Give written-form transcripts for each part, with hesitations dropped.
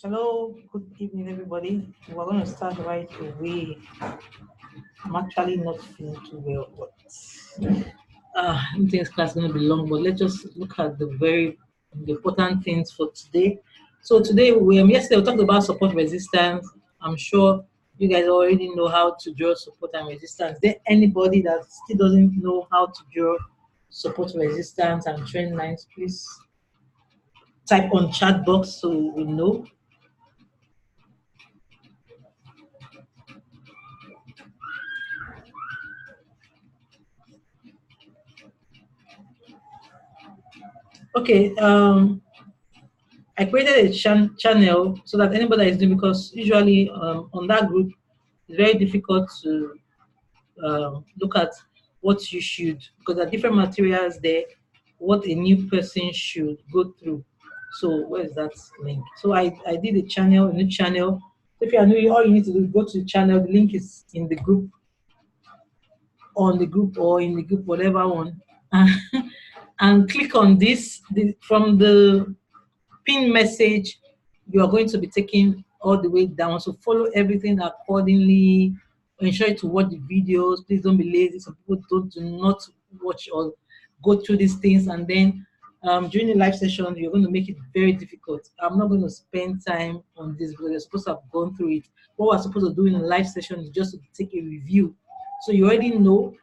Hello, good evening, everybody. We're going to start right away. I'm actually not feeling too well, but I don't think this class is going to be long. But let's just look at the important things for today. So today, yesterday we talked about support resistance. I'm sure you guys already know how to draw support and resistance. Is there anybody that still doesn't know how to draw support resistance and trend lines? Please type on chat box so we know. Okay, I created a channel so that anybody that is doing, because usually on that group it's very difficult to look at what you should, because there are different materials there, what a new person should go through. So where is that link? So I did a new channel. If you are new, all you need to do is go to the channel. The link is in the group, on the group, or in the group, whatever one, and click on this. From the pin message, you are going to be taken all the way down. So follow everything accordingly. Ensure to watch the videos. Please don't be lazy. Some people do not watch or go through these things, and then during the live session, you're going to make it very difficult. I'm not going to spend time on this because you're supposed to have gone through it. What we're supposed to do in a live session is just to take a review. So you already know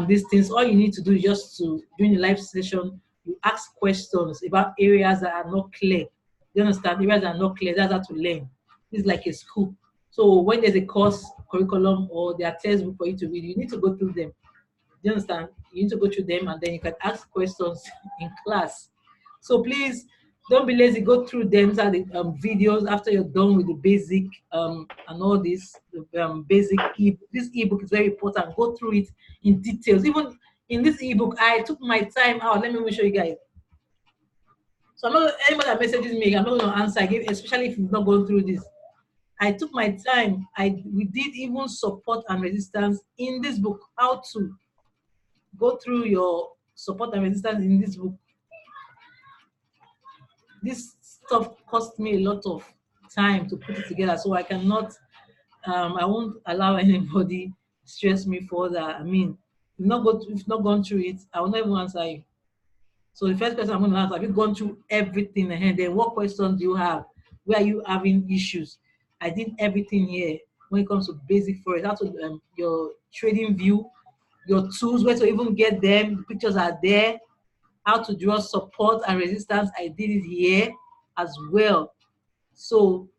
these things. All you need to do is just to, during the live session, you ask questions about areas that are not clear. You understand? Areas that are not clear, that's how to learn. It's like a school. So when there's a course curriculum or there are textbook for you to read, you need to go through them. Do you understand? You need to go through them, and then you can ask questions in class. So please don't be lazy. Go through them, so the videos after you're done with the basic and all this basic this ebook is very important. Go through it in details. Even in this ebook, I took my time out. Let me show you guys. So I'm not, anybody that messages me, I'm not going to answer. Especially if you've not gone through this. I took my time. We did even support and resistance in this book. How to go through your support and resistance in this book. This stuff cost me a lot of time to put it together, so I cannot, I won't allow anybody stress me for that. I mean, if you've not gone through it, I will not even answer you. So the first question I'm going to ask, have you gone through everything ahead? Then what questions do you have? Where are you having issues? I did everything here when it comes to basic forex. How to your trading view, your tools, where to even get them. The pictures are there. How to draw support and resistance. I did it here as well. So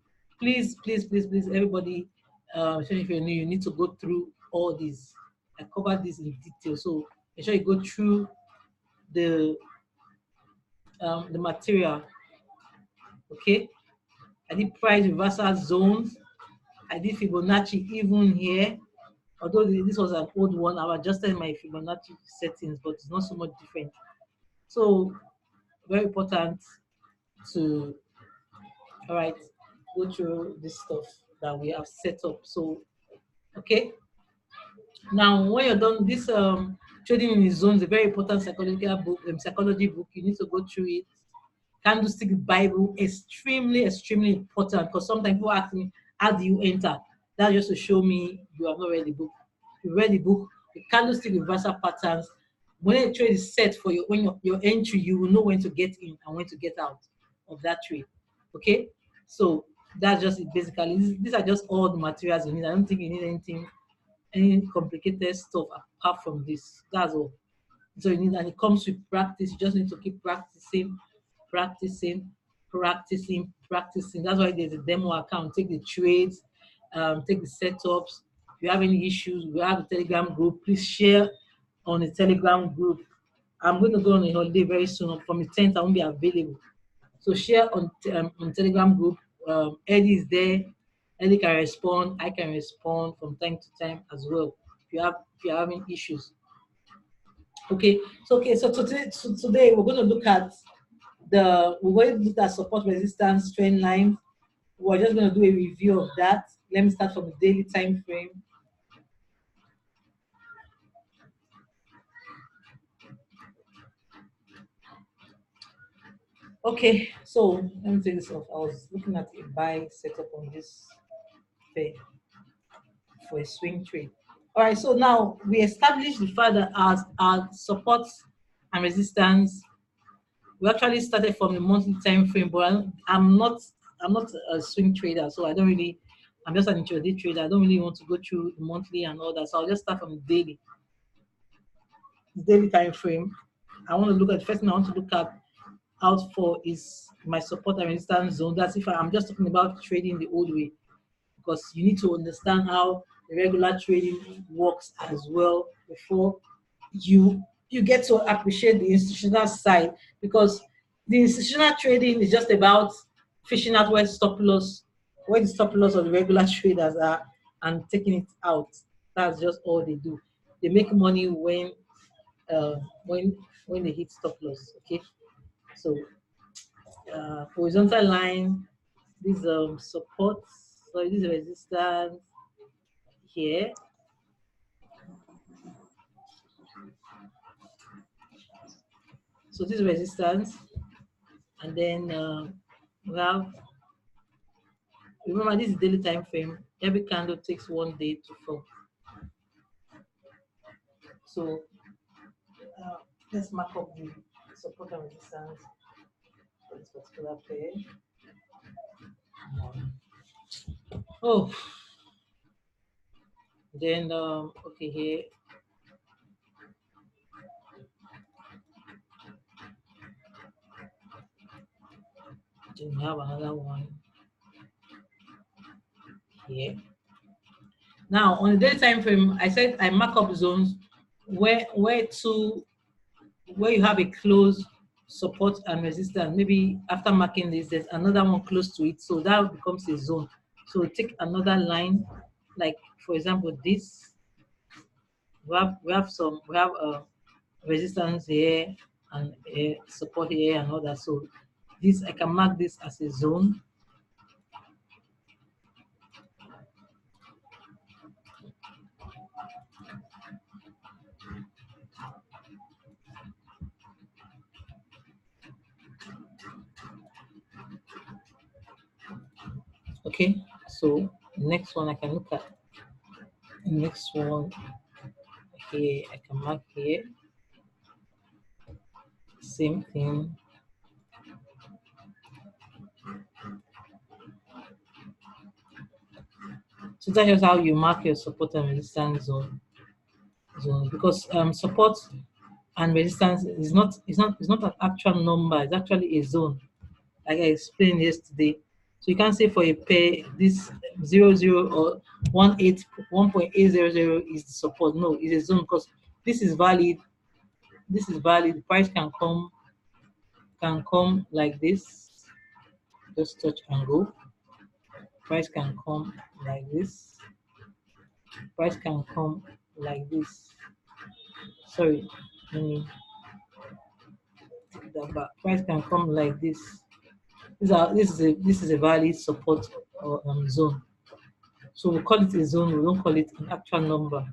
please, everybody, especially if you're new, you need to go through all these. I covered this in detail. So make sure you go through the material. Okay, I did price reversal zones. I did Fibonacci even here. Although this was an old one, I've adjusted my Fibonacci settings, but it's not so much different. So very important to, all right, go through this stuff that we have set up. So okay, now when you're done this trading in the zones, a very important psychological book, psychology book, you need to go through it. Candlestick Bible, extremely important, because sometimes people ask me, how do you enter? That's just to show me you have not read the book. You read the book, the candlestick reversal patterns. When a trade is set for you, when your entry, you will know when to get in and when to get out of that trade. Okay, so that's just it basically. These are just all the materials you need. I don't think you need anything, any complicated stuff apart from this. That's all. So you need, and it comes with practice. You just need to keep practicing, practicing, practicing, practicing. That's why there's a demo account. Take the trades, take the setups. If you have any issues, we have a Telegram group. Please share on the Telegram group. I'm going to go on a holiday very soon. From the 10th, I won't be available. So share on Telegram group. Eddie is there. Eddie can respond. I can respond from time to time as well. If you're having issues. Okay, so today we're going to look at support resistance trend line. We're just going to do a review of that. Let me start from the daily time frame. Okay, so let me take this off. I was looking at a buy setup on this pair for a swing trade. All right, so now we established the fact that our support and resistance, we actually started from the monthly time frame, but I'm not a swing trader, so I don't really, I'm just an intraday trader. I don't really want to go through the monthly and all that. So I'll just start from the daily time frame. I want to look at the first thing I want to look at out for is my support and resistance zone. That's if I'm just talking about trading the old way, because you need to understand how the regular trading works as well before you get to appreciate the institutional side, because the institutional trading is just about fishing out where the stop loss of the regular traders are, and taking it out. That's just all they do. They make money uh, when when they hit stop loss. Okay, so horizontal line, this support, sorry, this resistance here. So this resistance, and then we have, remember this is daily time frame. Every candle takes 1 day to form. So uh, let's mark up the support and resistance for this particular pair. Oh, then okay, here then we have another one here. Now on the daily time frame, I said I mark up zones where you have a close support and resistance. Maybe after marking this, there's another one close to it, so that becomes a zone. So take another line, like for example this. We have resistance here and support here and all that. So this, I can mark this as a zone. Okay, so next one I can look at. Next one here, I can mark here. Same thing. So that's just how you mark your support and resistance zone, because support and resistance is not an actual number. It's actually a zone, like I explained yesterday. So you can't say for a pair this 00 or 1.800 is the support. No, it's a zone, because this is valid. This is valid. The price can come like this, just touch and go. Price can come like this. Price can come like this. Sorry, let me take that back. Price can come like this. This is a valid support or zone. So we call it a zone. We don't call it an actual number.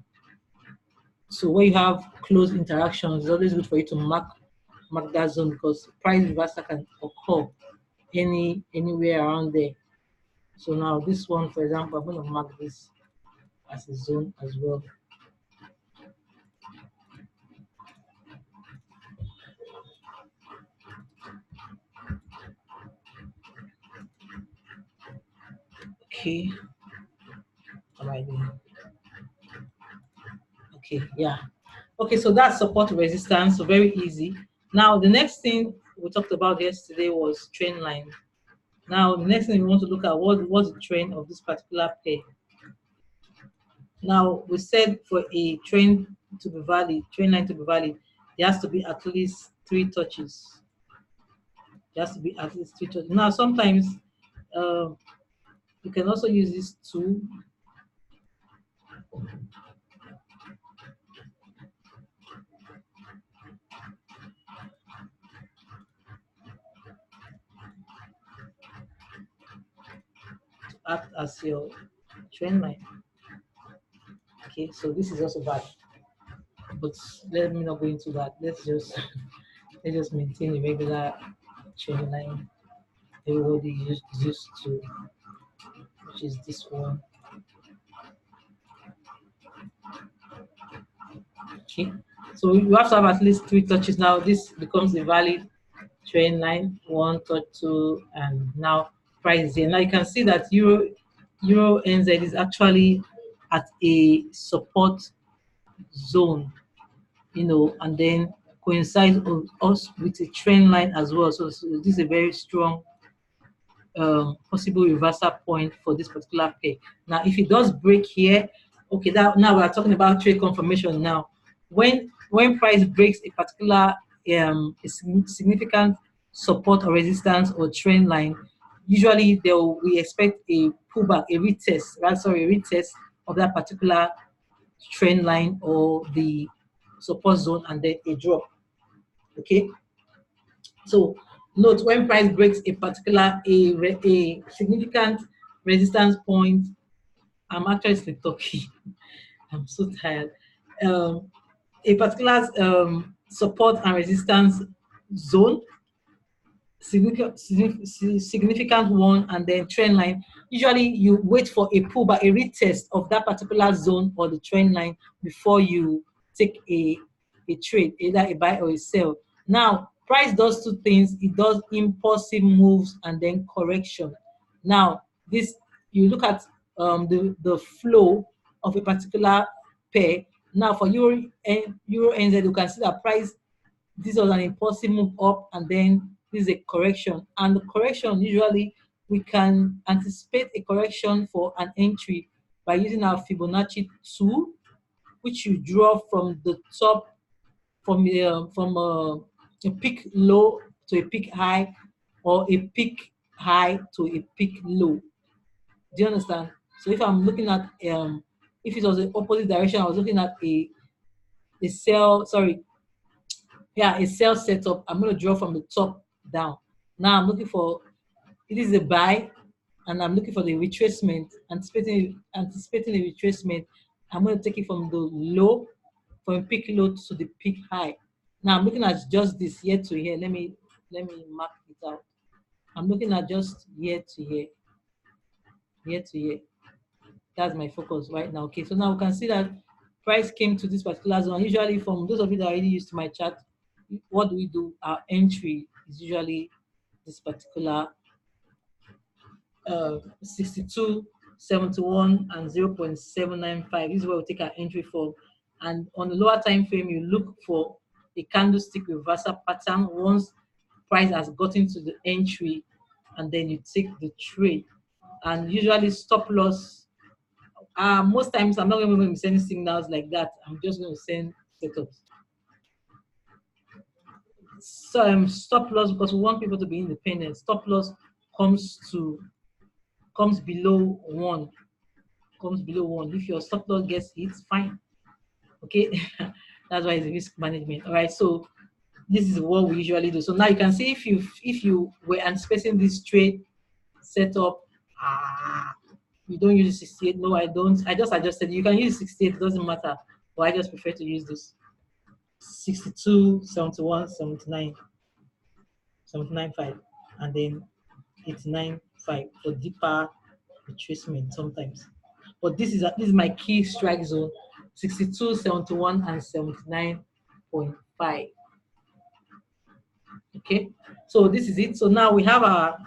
So when you have close interactions, it's always good for you to mark that zone, because price reversal can occur anywhere around there. So now this one, for example, I'm going to mark this as a zone as well. Okay. All right then. Okay, yeah. Okay, so that's support resistance, so very easy. Now the next thing we talked about yesterday was trend line. Now the next thing we want to look at what's the trend of this particular pair. Now we said for a trend to be valid, trend line to be valid, there has to be at least 3 touches. There has to be at least 3 touches. Now sometimes uh, you can also use this tool. To act as your trend line. Okay, so this is also bad, but let me not go into that. Let's just maintain the regular trend line everybody used to, which is this one. Okay, so you have to have at least 3 touches. Now this becomes a valid trend line, 1 touch, 2, and now price is here. Now you can see that Euro NZ is actually at a support zone, you know, and then coincides of us with a trend line as well. So this is a very strong possible reversal point for this particular pair. Now, if it does break here, okay, now we are talking about trade confirmation. Now, when price breaks a particular significant support or resistance or trend line, usually we expect a pullback, a retest of that particular trend line or the support zone, and then a drop. Okay, so note when price breaks a particular a significant resistance point. I'm actually sleep talking. I'm so tired. A particular support and resistance zone, significant one, and then trend line. Usually you wait for a pullback, a retest of that particular zone or the trend line before you take a trade, either a buy or a sell. Now, price does 2 things. It does impulsive moves and then correction. Now, this, you look at the flow of a particular pair. Now, for Euro NZ, you can see that price, this was an impulsive move up, and then this is a correction. And the correction, usually we can anticipate a correction for an entry by using our Fibonacci tool, which you draw from the top, from a peak low to a peak high, or a peak high to a peak low. Do you understand? So if I'm looking at if it was the opposite direction, I was looking at a sell, sorry, yeah, a sell setup. I'm going to draw from the top down. Now I'm looking for, it is a buy, and I'm looking for the retracement, anticipating a retracement. I'm going to take it from the low, from peak low to the peak high. Now I'm looking at just this here to here. Let me mark it out. I'm looking at just here to here, here to here. That's my focus right now. Okay, so now we can see that price came to this particular zone. Usually, from those of you that are already used to my chart, what do we do? Our entry is usually this particular 62, 71, and 0.795. This is where we take our entry from. And on the lower time frame, you look for a candlestick reversal pattern once price has gotten to the entry, and then you take the trade. And usually stop loss. Most times I'm not going to be sending signals like that. I'm just going to send setups. So stop loss, because we want people to be independent. Stop loss comes below 1. Comes below 1. If your stop loss gets hit, fine. Okay, that's why it's risk management. All right, so this is what we usually do. So now you can see if you were anticipating this trade setup, you don't use 68. No, I don't. I just adjusted. You can use 68. It doesn't matter. But I just prefer to use this 62, 71, 79, 79.5, and then 89.5 for deeper retracement sometimes. But this is my key strike zone: 62, 71, and 79.5. Okay, so this is it. So now we have our,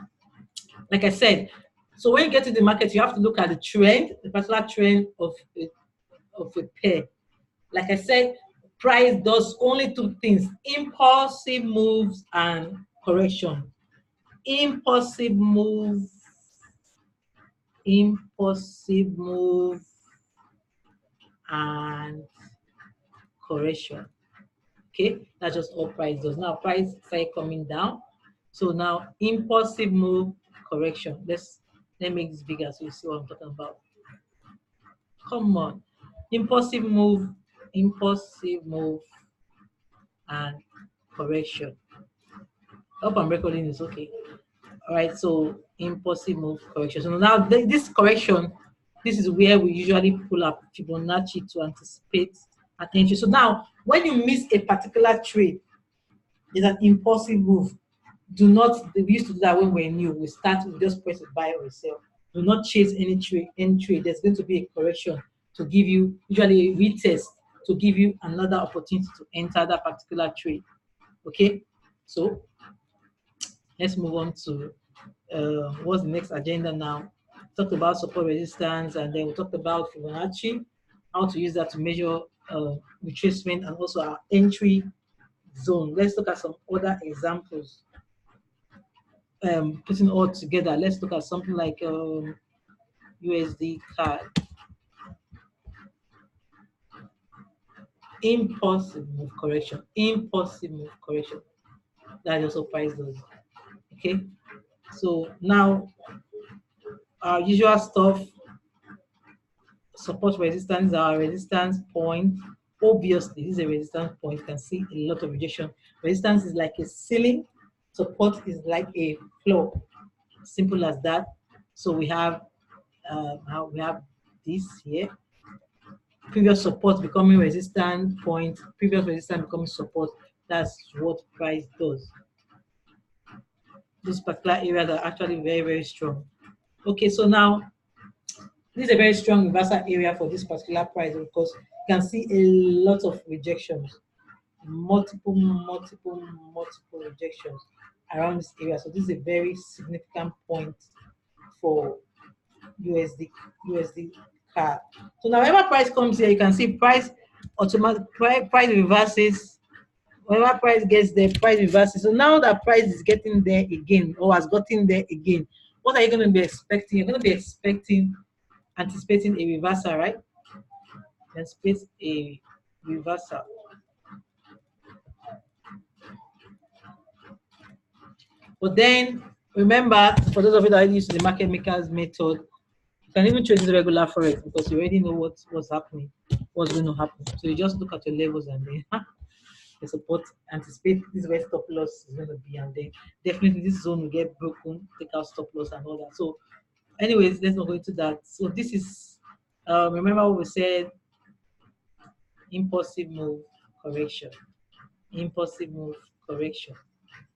like I said, so when you get to the market, you have to look at the trend, the particular trend of a pair. Like I said, price does only 2 things: impulsive moves and correction. Impulsive move, and correction. Okay, that's just all price does. Now price started coming down, so now impulsive move, correction. Let me make this bigger so you see what I'm talking about. Come on, impulsive move, and correction. I hope I'm recording this okay. All right, so impulsive move, correction. So now this correction, this is where we usually pull up Fibonacci to anticipate an entry. So now when you miss a particular trade, it's an impulsive move. do not, we used to do that when we're new. We start, we just press a buy or a sell. Do not chase any trade, There's going to be a correction to give you, usually a retest, to give you another opportunity to enter that particular trade. Okay, so let's move on to what's the next agenda now. Talked about support resistance, and then we talked about Fibonacci, how to use that to measure retracement, and also our entry zone. Let's look at some other examples. Putting all together, let's look at something like USD CAD. Impulsive move correction. Impulsive move correction. That also price does. Okay. So now our usual stuff. Support resistance, our resistance point. Obviously, this is a resistance point. You can see a lot of rejection. Resistance is like a ceiling. Support is like a floor. Simple as that. So we have this here. Previous support becoming resistance point. Previous resistance becoming support. That's what price does. Those particular areas are actually very, very strong. Okay, so now this is a very strong reversal area for this particular price because you can see a lot of rejections, multiple rejections around this area. So this is a very significant point for USD CAD. So now whenever price comes here, you can see price reverses. Whenever price gets there, price reverses. So now that price is getting there again, or has gotten there again, what are you going to be expecting? You're going to be anticipating a reversal, right? Anticipate a reversal. But then remember, for those of you that are used to the market makers method, you can even trade this regular forex because you already know what's happening, what's going to happen. So you just look at your levels and then the support, anticipate this where stop loss is going to be, and then definitely this zone will get broken, take out stop loss and all that. So anyways, let's not go into that. So this is remember what we said, impulsive move correction. Impulsive move correction.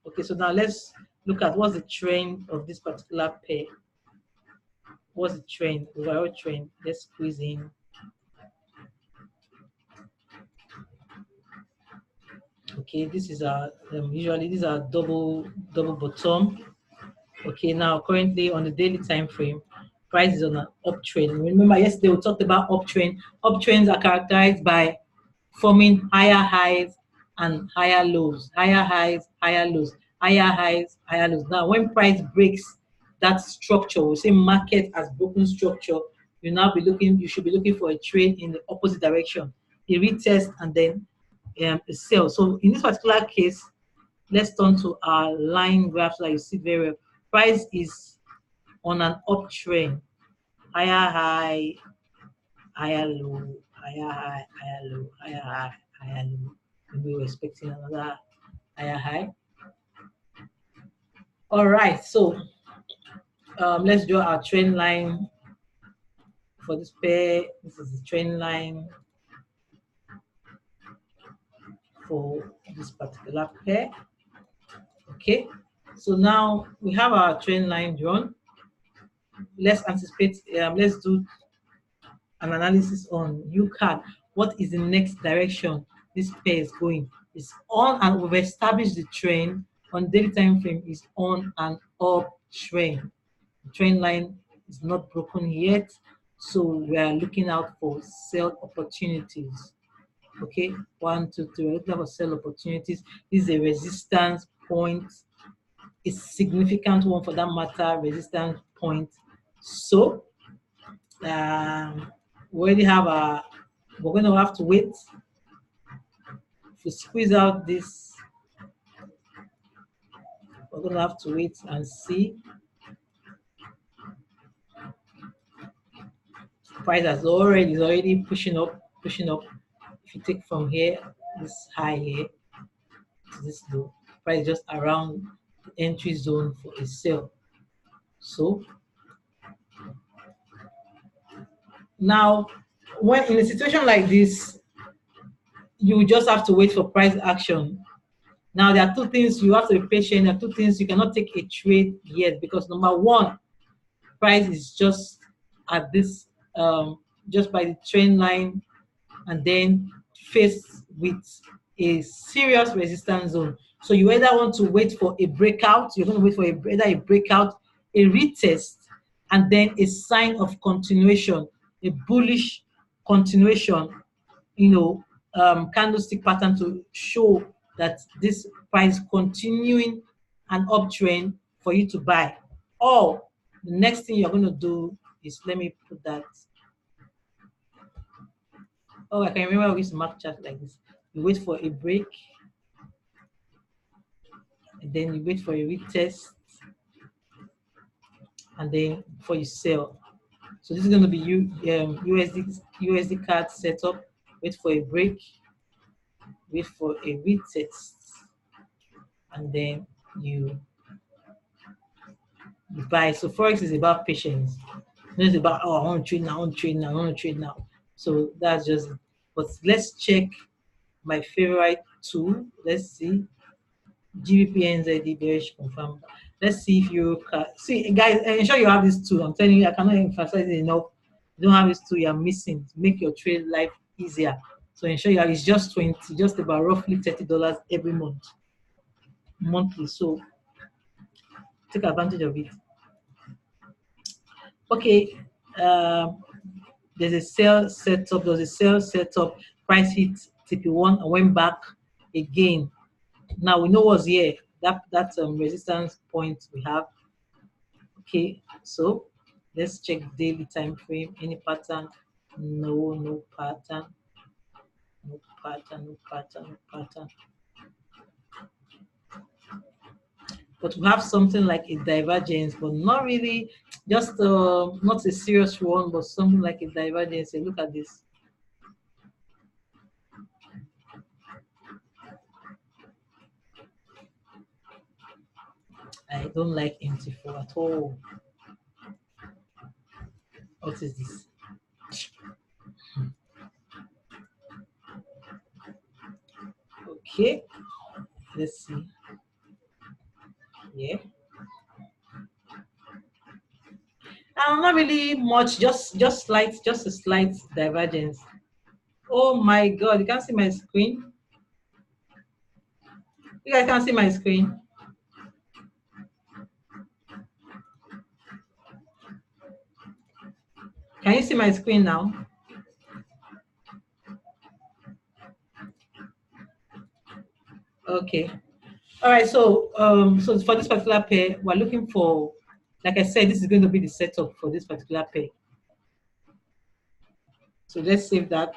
Okay, so now let's look at what's the trend of this particular pair. What's the trend, overall trend? Let's squeeze in. Okay, this is a usually these are double bottom. Okay, now currently on the daily time frame, price is on an uptrend. Remember yesterday we talked about uptrend. Uptrends are characterized by forming higher highs and higher lows, higher highs, higher lows, higher highs, higher lows. Now, when price breaks that structure, we say market has broken structure, you should be looking for a trade in the opposite direction, a retest and then a sell. So in this particular case, let's turn to our line graph so that you see very well. Price is on an uptrend, higher high, higher low, higher high, higher low, higher high, higher low. We were expecting another higher high. All right, so let's draw our trend line for this pair. This is the trend line for this particular pair. Okay, so now we have our trend line drawn. Let's anticipate, let's do an analysis on UCAD. What is the next direction this pair is going? It's on, and we've established the trend on daily time frame is on an uptrend. The trend line is not broken yet, so we are looking out for sell opportunities. Okay, 1, 2, 3. We're looking for sell opportunities. This is a resistance point. It's a significant one for that matter, resistance point. So we already have we're going to have to wait to squeeze out this. We're going to have to wait and see. Price is already pushing up. If you take from here, this high here to this low, price is just around the entry zone for a sell. So now, when in a situation like this, you just have to wait for price action. Now, there are two things you have to be patient. There are two things you cannot take a trade yet, because number one, price is just at this, just by the trend line, and then faced with a serious resistance zone. So you either want to wait for a breakout, you're going to wait for either a breakout, a retest, and then a sign of continuation, a bullish continuation, candlestick pattern to show that this price continuing an uptrend for you to buy. Or the next thing you're going to do is, let me put that. Oh, I can remember we used to mark chart like this. You wait for a break, and then you wait for a retest, and then before you sell. So this is going to be USD card setup. Wait for a break, wait for a retest, and then you buy. So Forex is about patience. It's not about, oh, I want to trade now, I want to trade now, I want to trade now. So that's just it. But let's check my favorite tool. Let's see. GBP NZD bearish confirmed. Let's see if you can see, guys. Ensure you have this tool. I'm telling you, I cannot emphasize it enough. You don't have this tool, you're missing to make your trade life easier. So ensure you have, it's just about roughly $30 every month, monthly. So take advantage of it. Okay, there's a sell setup. There's a sell setup. Price hit TP1 and went back again. Now we know what's here. That resistance point we have. Okay, so let's check daily time frame. Any pattern? No pattern. No pattern. No pattern. No pattern. But we have something like a divergence, but not really, just not a serious one, but something like a divergence. Look at this. I don't like MT4 at all. What is this? Okay, let's see. Yeah. Not really much, just a slight divergence. Oh my God, you can't see my screen? You guys can't see my screen? Can you see my screen now? Okay. All right, so so for this particular pair, we're looking for, like I said, this is going to be the setup for this particular pair. So let's save that.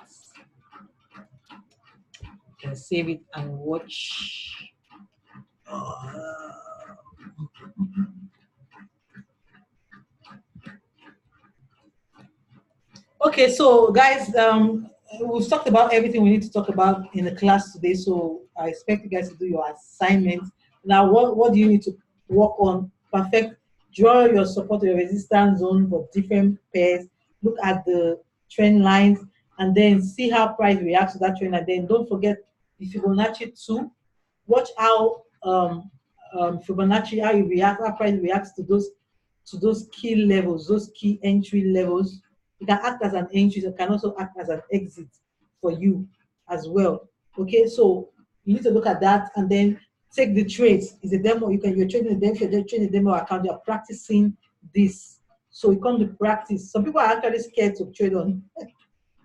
You can save it and watch. Okay, so guys, we've talked about everything we need to talk about in the class today. So I expect you guys to do your assignments. Now, what do you need to work on? Perfect. Draw your support or your resistance zone for different pairs. Look at the trend lines and then see how price reacts to that trend. And then don't forget the Fibonacci 2. Watch how Fibonacci, how price reacts to those key levels, those key entry levels. It can act as an entry, it can also act as an exit for you as well. Okay, so you need to look at that and then take the trades. It's a demo. You're trading the demo, you're trading the demo account, you're practicing this. So you come to practice. Some people are actually scared to trade on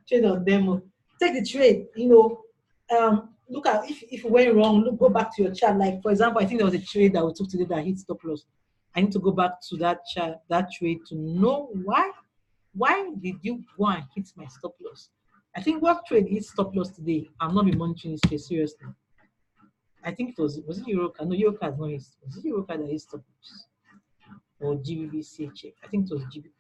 demo. Take the trade, look at if it went wrong, go back to your chart. Like for example, I think there was a trade that we took today that hit stop loss. I need to go back to that chart, that trade, to know why did you go and hit my stop loss? I think what trade hit stop loss today? I've not been monitoring this trade seriously. I think it was it Eurocard? No, Eurocard is not hit. Was it Eurocard that hit stop loss? Or GBP I think it was GBP.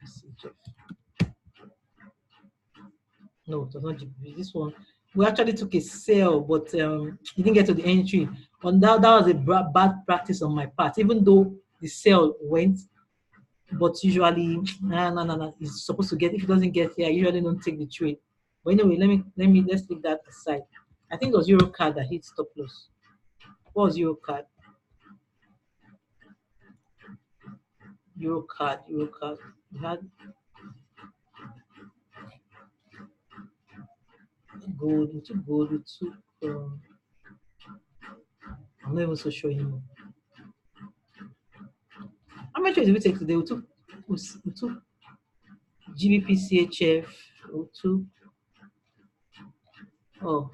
No, it was not GBP. This one, we actually took a sell, but you didn't get to the entry. And that was a bad practice on my part, even though the sell went. But usually, no. It's supposed to get. If it doesn't get here, I usually don't take the trade. But anyway, let's leave that aside. I think it was Eurocard that hit stop loss. What was Eurocard? Eurocard. We had gold. We took gold. We took. I'm not even so sure anymore. How much did we take today? We took GBP CHF. We took. Oh,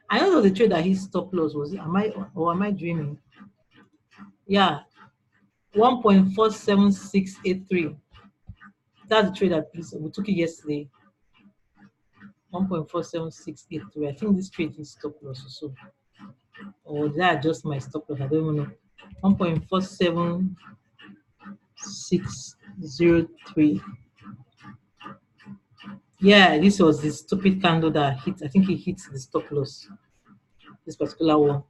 I know there was a trade that hit stop loss. Was it? Am I dreaming? Yeah, 1.47683. That's the trade that we took it yesterday. 1.47683. I think this trade is stop loss also. Or did I adjust my stop loss? I don't even know. 1.47603. Yeah, this was the stupid candle that hit. I think it hit the stop loss. This particular one.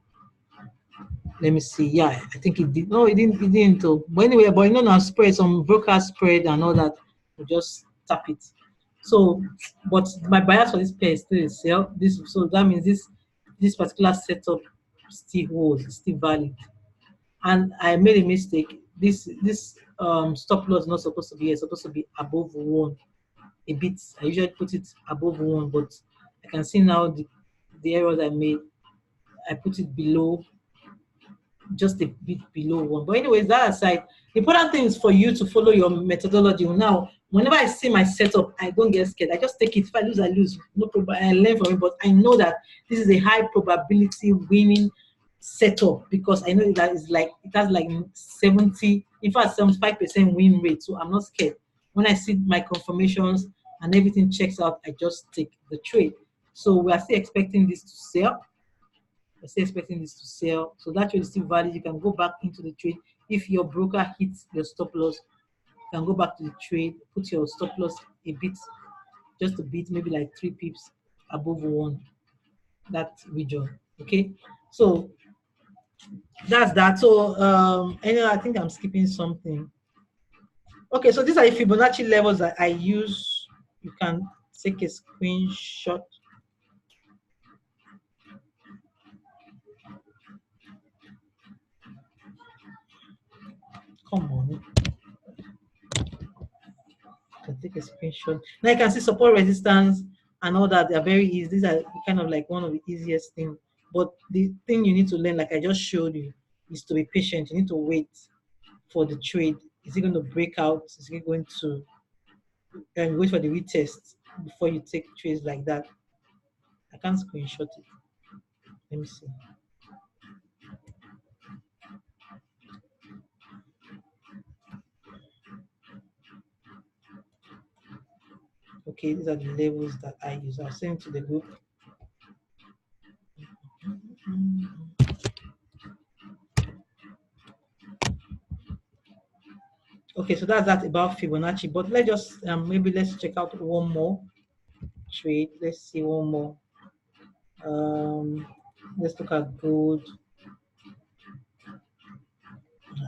Let me see. Yeah, I think it did. No, it didn't. It didn't. But anyway, but you know now spread, some broker spread and all that. We just tap it. So, but my bias for this pair is still sell this. So that means this particular setup still holds, still valid. And I made a mistake. This stop loss is not supposed to be here. It's supposed to be above 1 a bit. I usually put it above 1, but I can see now the errors I made. I put it below, just a bit below 1. But anyways, that aside, the important thing is for you to follow your methodology. Now, whenever I see my setup, I don't get scared. I just take it. If I lose, I lose. No problem. I learn from it. But I know that this is a high probability winning setup because I know that it's like it has like 70, in fact 75% win rate. So I'm not scared. When I see my confirmations and everything checks out, I just take the trade. So we are still expecting this to sell. We're still expecting this to sell. So that trade is still valid. You can go back into the trade. If your broker hits your stop loss, you can go back to the trade, put your stop loss a bit, just a bit, maybe like 3 pips above 1, that region. Okay, so that's that. So anyway, I think I'm skipping something. Okay, so these are the Fibonacci levels that I use. You can take a screenshot. Come on. Can take a screenshot. Now you can see support, resistance, and all that. They are very easy. These are kind of like one of the easiest things. But the thing you need to learn, like I just showed you, is to be patient. You need to wait for the trade. Is it going to break out? Is it going to wait for the retest before you take trades like that? I can't screenshot it. Let me see. Okay, these are the levels that I use. I'll send to the group. Okay, so that's that about Fibonacci. But let's just maybe let's check out one more trade. Let's see one more. Let's look at gold.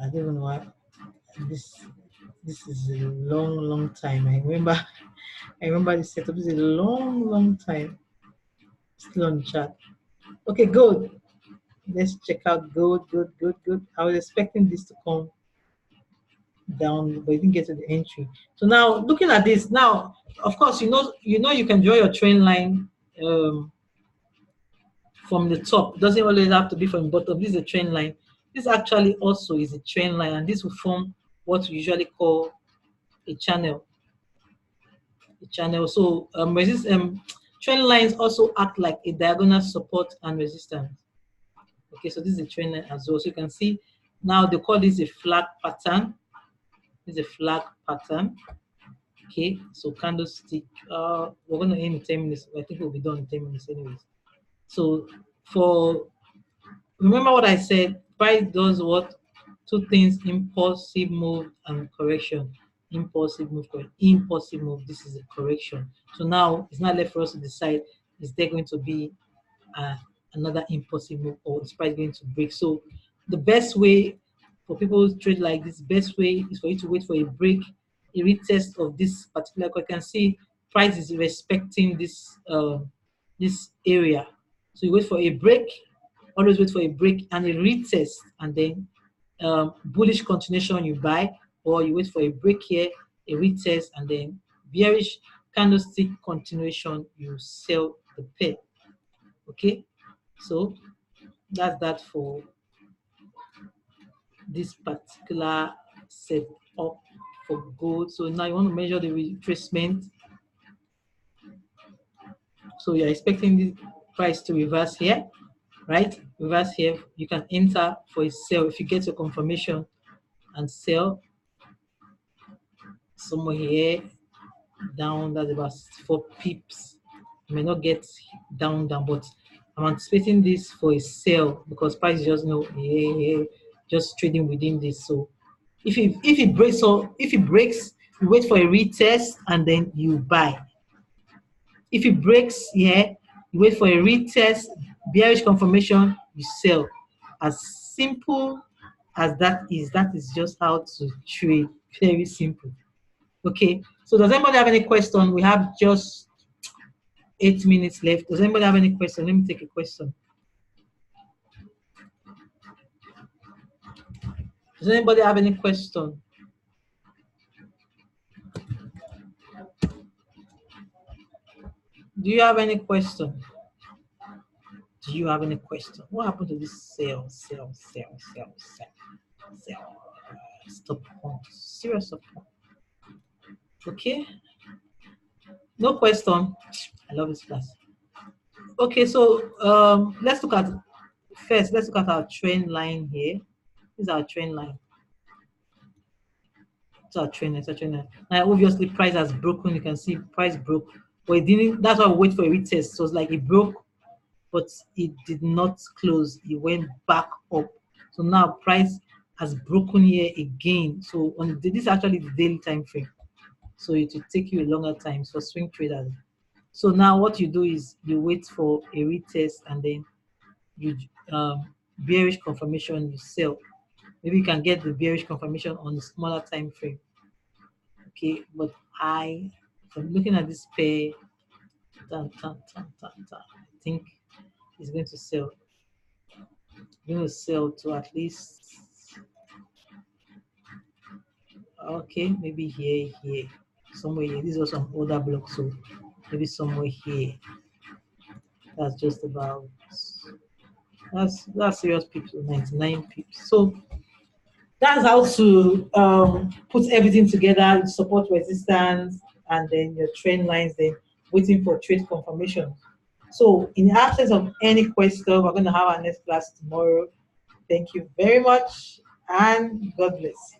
I don't even know why this is a long time. I remember the setup. This is a long time. Still on the chart. Okay, gold. Let's check out gold. Good. I was expecting this to come down, but it didn't get to the entry. So now looking at this, now of course you know you can draw your trend line from the top. It doesn't always have to be from the bottom. This is a trend line. This actually also is a trend line, and this will form what we usually call a channel. So trend lines also act like a diagonal support and resistance. Okay, so this is a trend line as well. So you can see now they call this a flag pattern. This is a flag pattern. Okay, so candlestick. We're going to end in 10 minutes. I think we'll be done in 10 minutes anyways. So remember what I said, price does what? 2 things: impulsive move and correction. Impulsive move, impulsive move. This is a correction. So now it's not left for us to decide, is there going to be another impulsive move, or is price going to break? So the best way for people to trade like this, best way is for you to wait for a break, a retest of this particular. You can see price is respecting this this area. So you wait for a break. always wait for a break and a retest, and then bullish continuation you buy, or you wait for a break here, a retest, and then bearish candlestick continuation you sell the pair. Okay, so that's that for this particular setup for gold. So now you want to measure the retracement. So you're expecting the price to reverse here, right? Reverse here. You can enter for a sell if you get your confirmation and sell somewhere here down. That's about 4 pips. You may not get down, but I'm anticipating this for a sell because price is just just trading within this. So if it breaks, or if it breaks, you wait for a retest and then you buy. If it breaks here, you wait for a retest, bearish confirmation, you sell. As simple as that is just how to trade. Very simple. Okay, so does anybody have any question? We have just 8 minutes left. Does anybody have any question? Let me take a question. Does anybody have any question? Do you have any question? Do you have any question? What happened to this sell? Stop hunt. Serious stop hunt. Okay. No question. I love this class. Okay, so let's look at our trend line here. This is our trend line. It's our trend line. Now obviously price has broken. You can see price broke, but it didn't. That's why we wait for a retest. So it's like it broke, but it did not close. It went back up. So now price has broken here again. So on this is actually the daily time frame. So it will take you a longer time for swing traders. So now what you do is you wait for a retest and then you bearish confirmation, you sell. Maybe you can get the bearish confirmation on the smaller time frame. Okay, but from looking at this pair, I think it's going to sell. Going to sell to at least, okay, maybe here, somewhere here. These are some older blocks, so maybe somewhere here. That's just about, that's serious pips, 99 pips. So that's how to put everything together, support resistance, and then your trend lines, then waiting for trade confirmation. So in the absence of any question, we're going to have our next class tomorrow. Thank you very much, and God bless.